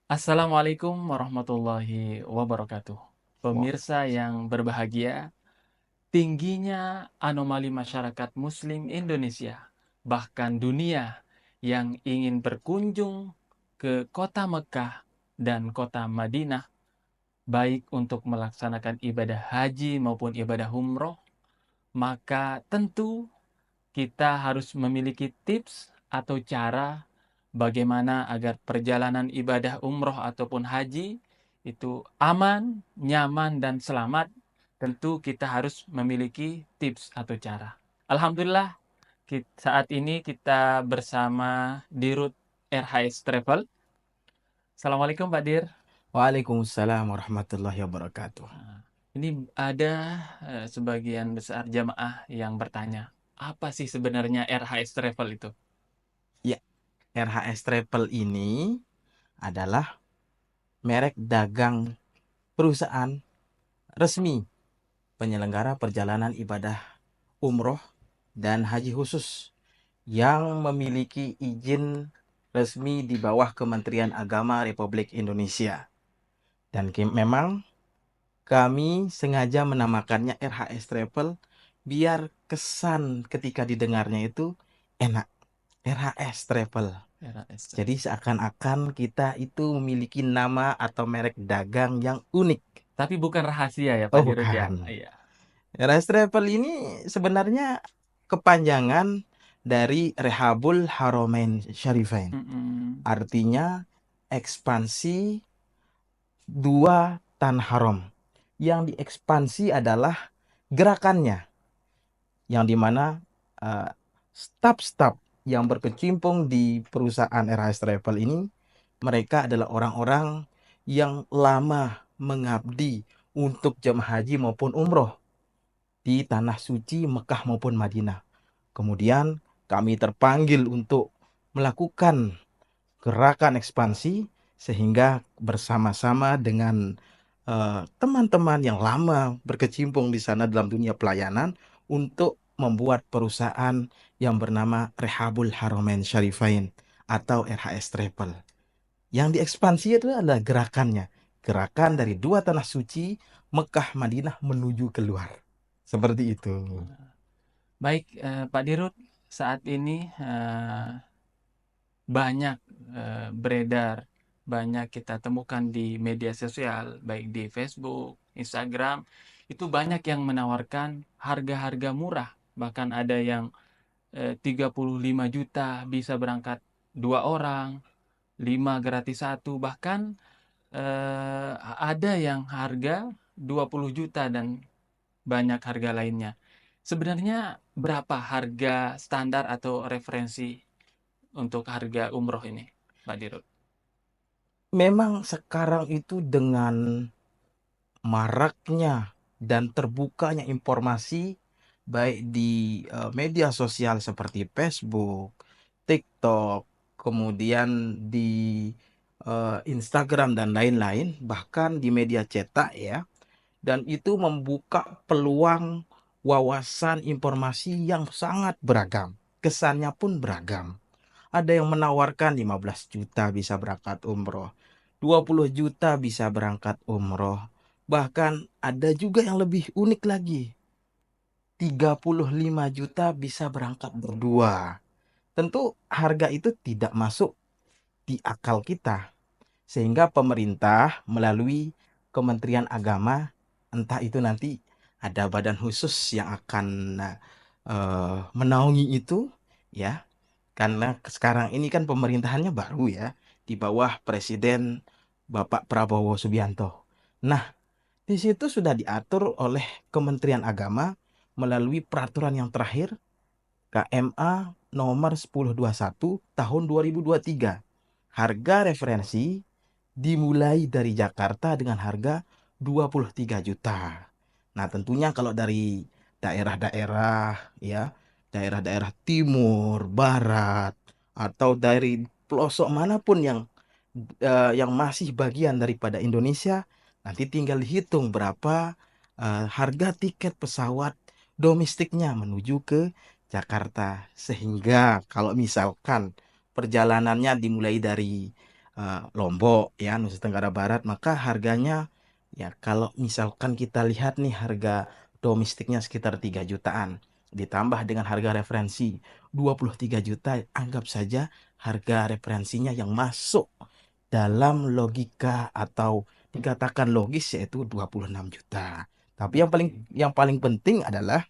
Assalamualaikum warahmatullahi wabarakatuh. Wah, Pemirsa yang berbahagia, tingginya anomali masyarakat Muslim Indonesia, bahkan dunia yang ingin berkunjung ke kota Mekah dan kota Madinah, baik untuk melaksanakan ibadah haji maupun ibadah umroh, maka tentu kita harus memiliki tips atau cara bagaimana agar perjalanan ibadah umroh ataupun haji itu aman, nyaman, dan selamat. Tentu kita harus memiliki tips atau cara. Alhamdulillah, saat ini kita bersama Dirut RHS Travel. Assalamualaikum Pak Dir. Waalaikumsalam warahmatullahi wabarakatuh. Nah, ini ada sebagian besar jamaah yang bertanya, apa sih sebenarnya RHS Travel itu? Ya, RHS Travel ini adalah merek dagang perusahaan resmi penyelenggara perjalanan ibadah umroh dan haji khusus yang memiliki izin resmi di bawah Kementerian Agama Republik Indonesia. Dan memang kami sengaja menamakannya RHS Travel biar kesan ketika didengarnya itu enak. RHS Travel. RHS Jadi Travel. seakan-akan kita itu memiliki nama atau merek dagang yang unik. Tapi bukan rahasia ya Pak Oh Dirut ya? bukan. Iya. RHS Travel ini sebenarnya kepanjangan dari Rehabul Haramain Syarifain. Mm-mm. Artinya ekspansi dua tanah haram. Yang diekspansi adalah gerakannya, yang dimana eh, staf-staf yang berkecimpung di perusahaan RHS Travel ini, mereka adalah orang-orang yang lama mengabdi untuk jemaah haji maupun umroh di tanah suci Mekah maupun Madinah. Kemudian kami terpanggil untuk melakukan gerakan ekspansi sehingga bersama-sama dengan teman-teman yang lama berkecimpung di sana dalam dunia pelayanan untuk membuat perusahaan yang bernama Rehabul Haramain Syarifain atau RHS Travel. Yang diekspansi itu adalah gerakannya. Gerakan dari dua tanah suci, Mekah, Madinah menuju keluar. Seperti itu. Baik, Pak Dirut, saat ini banyak beredar, banyak kita temukan di media sosial, baik di Facebook, Instagram, itu banyak yang menawarkan harga-harga murah. Bahkan ada yang 35 juta bisa berangkat dua orang, 5 gratis satu, bahkan ada yang harga 20 juta dan banyak harga lainnya. Sebenarnya berapa harga standar atau referensi untuk harga umroh ini, Pak Dirut? Memang sekarang itu dengan maraknya dan terbukanya informasi baik di media sosial seperti Facebook, TikTok, kemudian di Instagram dan lain-lain, bahkan di media cetak ya. Dan itu membuka peluang wawasan informasi yang sangat beragam. Kesannya pun beragam. Ada yang menawarkan 15 juta bisa berangkat umroh, 20 juta bisa berangkat umroh. Bahkan ada juga yang lebih unik lagi. 35 juta bisa berangkat berdua. Tentu harga itu tidak masuk di akal kita. Sehingga pemerintah melalui Kementerian Agama, entah itu nanti ada badan khusus yang akan menaungi itu, ya. Karena sekarang ini kan pemerintahannya baru ya, di bawah Presiden Bapak Prabowo Subianto. Nah, di situ sudah diatur oleh Kementerian Agama melalui peraturan yang terakhir KMA nomor 1021 tahun 2023. Harga referensi dimulai dari Jakarta dengan harga 23 juta. Nah, tentunya kalau dari daerah-daerah ya, daerah-daerah timur, barat, atau dari pelosok manapun yang masih bagian daripada Indonesia, nanti tinggal dihitung berapa harga tiket pesawat domestiknya menuju ke Jakarta. Sehingga kalau misalkan perjalanannya dimulai dari Lombok ya, Nusa Tenggara Barat, maka harganya ya kalau misalkan kita lihat nih harga domestiknya sekitar 3 jutaan ditambah dengan harga referensi 23 juta, anggap saja harga referensinya yang masuk dalam logika atau dikatakan logis yaitu 26 juta. Tapi yang paling penting adalah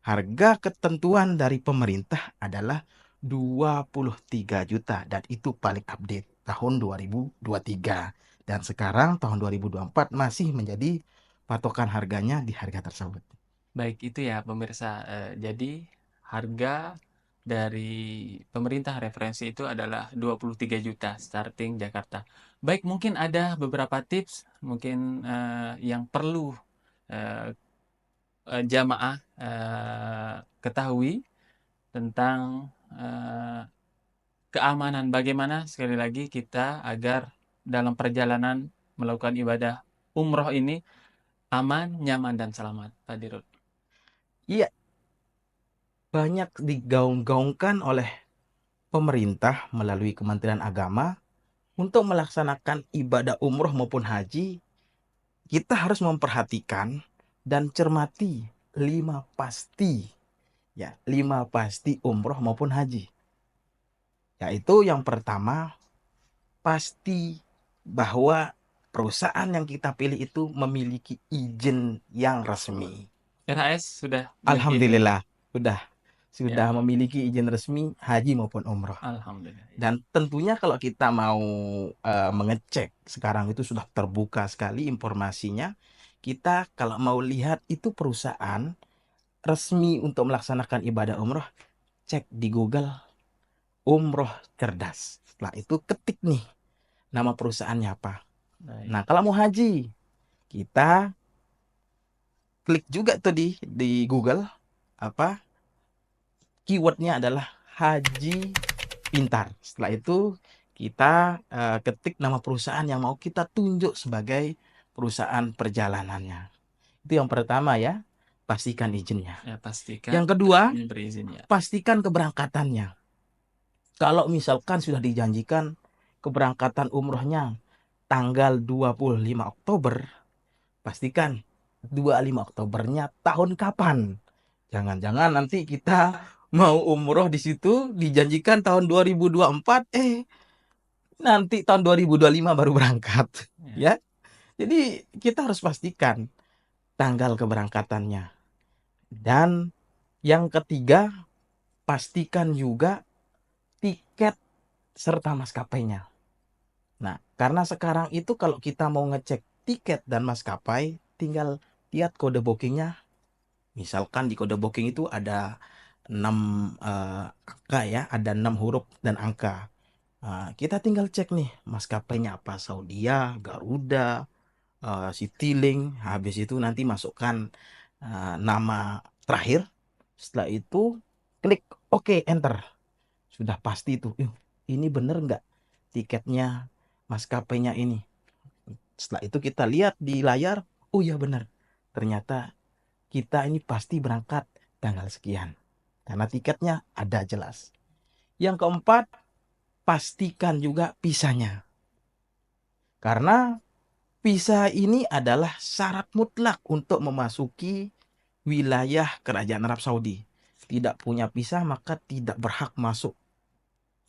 harga ketentuan dari pemerintah adalah 23 juta dan itu paling update tahun 2023. Dan sekarang tahun 2024 masih menjadi patokan harganya di harga tersebut. Baik, itu ya pemirsa. Jadi harga dari pemerintah referensi itu adalah 23 juta starting Jakarta. Baik, mungkin ada beberapa tips mungkin yang perlu eh, jamaah ketahui tentang keamanan. Bagaimana sekali lagi kita agar dalam perjalanan melakukan ibadah umroh ini aman, nyaman, dan selamat, Pak Dirut. Iya, banyak digaung-gaungkan oleh pemerintah melalui Kementerian Agama untuk melaksanakan ibadah umroh maupun haji. Kita harus memperhatikan dan cermati 5 pasti, ya, 5 pasti umroh maupun haji. Yaitu yang pertama, pasti bahwa perusahaan yang kita pilih itu memiliki izin yang resmi. RHS sudah memiliki izin. Alhamdulillah, sudah Ya, memiliki izin resmi haji maupun umroh. alhamdulillah. Ya. Dan tentunya kalau kita mau mengecek, sekarang itu sudah terbuka sekali informasinya. Kita kalau mau lihat itu perusahaan resmi untuk melaksanakan ibadah umroh, cek di Google umroh cerdas. Setelah itu ketik nih nama perusahaannya apa. Baik. Nah, kalau mau haji, kita klik juga tuh di Google, apa keywordnya adalah haji pintar. Setelah itu kita ketik nama perusahaan yang mau kita tunjuk sebagai perusahaan perjalanannya. Itu yang pertama ya, pastikan izinnya. Ya, pastikan Yang kedua, ini berizin ya. pastikan keberangkatannya. Kalau misalkan sudah dijanjikan keberangkatan umrohnya tanggal 25 Oktober, pastikan 25 Oktobernya tahun kapan. Jangan-jangan nanti kita mau umroh di situ dijanjikan tahun 2024, nanti tahun 2025 baru berangkat. Ya. Ya. Jadi kita harus pastikan tanggal keberangkatannya. Dan yang ketiga, pastikan juga tiket serta maskapainya. Nah, karena sekarang itu kalau kita mau ngecek tiket dan maskapai, tinggal lihat kode bookingnya. Misalkan di kode booking itu ada 6 angka ya, ada 6 huruf dan angka. Kita tinggal cek nih maskapainya apa, Saudia, Garuda, Citylink. Habis itu nanti masukkan nama terakhir. Setelah itu klik OK, enter. Sudah pasti itu. Ini bener nggak tiketnya maskapainya ini? Setelah itu kita lihat di layar, oh ya benar. Ternyata kita ini pasti berangkat tanggal sekian. Karena tiketnya ada jelas. Yang keempat, pastikan juga visanya. Karena visa ini adalah syarat mutlak untuk memasuki wilayah Kerajaan Arab Saudi. Tidak punya visa maka tidak berhak masuk.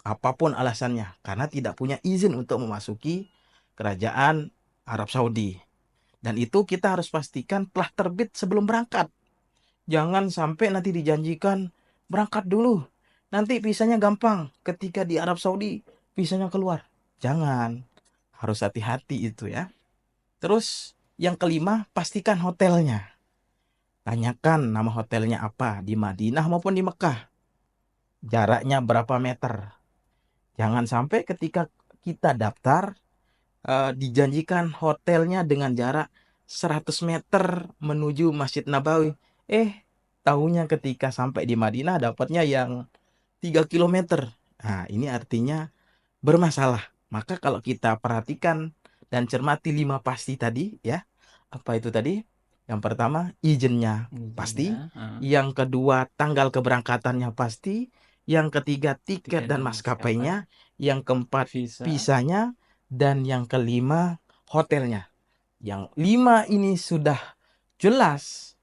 Apapun alasannya, karena tidak punya izin untuk memasuki Kerajaan Arab Saudi. Dan itu kita harus pastikan telah terbit sebelum berangkat. Jangan sampai nanti dijanjikan berangkat dulu. Nanti visanya gampang. Ketika di Arab Saudi, visanya keluar. Jangan. Harus hati-hati itu ya. Terus yang kelima, pastikan hotelnya. Tanyakan nama hotelnya apa, di Madinah maupun di Mekah. Jaraknya berapa meter. Jangan sampai ketika kita daftar, dijanjikan hotelnya dengan jarak 100 meter menuju Masjid Nabawi. Tahunya ketika sampai di Madinah dapatnya yang 3 kilometer. Nah, ini artinya bermasalah. Maka kalau kita perhatikan dan cermati 5 pasti tadi ya. Apa itu tadi? Yang pertama, izinnya pasti. Yang kedua, tanggal keberangkatannya pasti. Yang ketiga, tiket dan maskapainya. Yang keempat, Visa. visanya. dan yang kelima hotelnya. Yang 5 ini sudah jelas,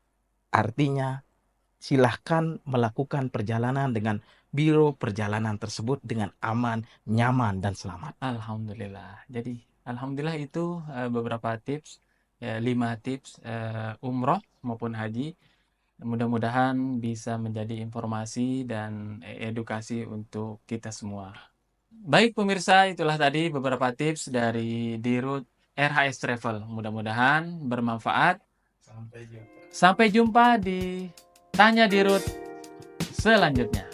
artinya silahkan melakukan perjalanan dengan biro perjalanan tersebut dengan aman, nyaman, dan selamat. Alhamdulillah. Jadi, alhamdulillah itu beberapa tips, 5 tips umroh maupun haji. Mudah-mudahan bisa menjadi informasi dan edukasi untuk kita semua. Baik pemirsa, itulah tadi beberapa tips dari Dirut RHS Travel. Mudah-mudahan bermanfaat. Sampai jumpa. Sampai jumpa di Tanya Dirut selanjutnya.